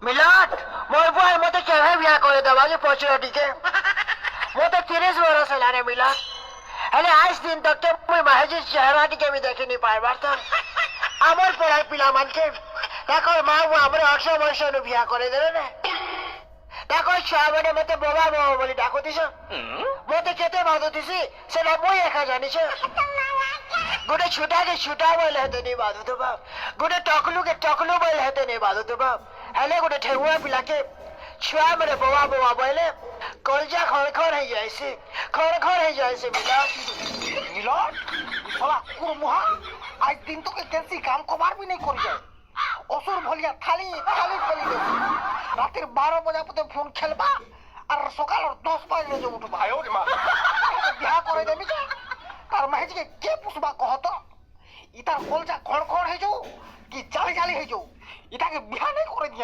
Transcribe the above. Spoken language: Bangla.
মিলন মোর বই মতে কেভে বিয়া করে দেবা যে পচুরা টিকে মতে 30 বরস হেলানে মিলন হেলে আজ দিন তক মুই মাহেজির চেহারা টিকে আমি দেখিনি পারবার তো আমার পড়ার পিলা মানকে দেখো মা আমার 18 বয়সে বিয়া করে দেবে না দেখো ছুয়া মানে মতে বাবা বাবা বলি ডাকো দিছ মতে কেতে বাধো দিছি সেটা মুই একা জানিছ গোটে ছুটা বলে হেতে নেই বাধু তো বাপ গোটে টকলু বলে হেতে নেই বাধু তো বাপ হেলে গোটে ঠেগুয়া পিলাকে ছুয়া মানে বাবা বাবা বলে কলজা খড় হয়ে যাইছে মিলন মিলন শালা কুরমুহা আজ দিন তোকে কেনসি কাম কবার भी नहीं করি যায় অসুর ভলিয়া থালি ফেলি দে রাতের 12 বাজা পর্যন্ত ফোন খেলবা আর সকাল 10 বাজে যে উঠবা আয়ো রে মা বিয়া করে দেবি যে তার মাহেজকে কে পুষবা কহত ইতার কলজা খড় হয়ে যাও কি জালি হয়ে যাও এটাকে বিয়া नहीं করে দিয়া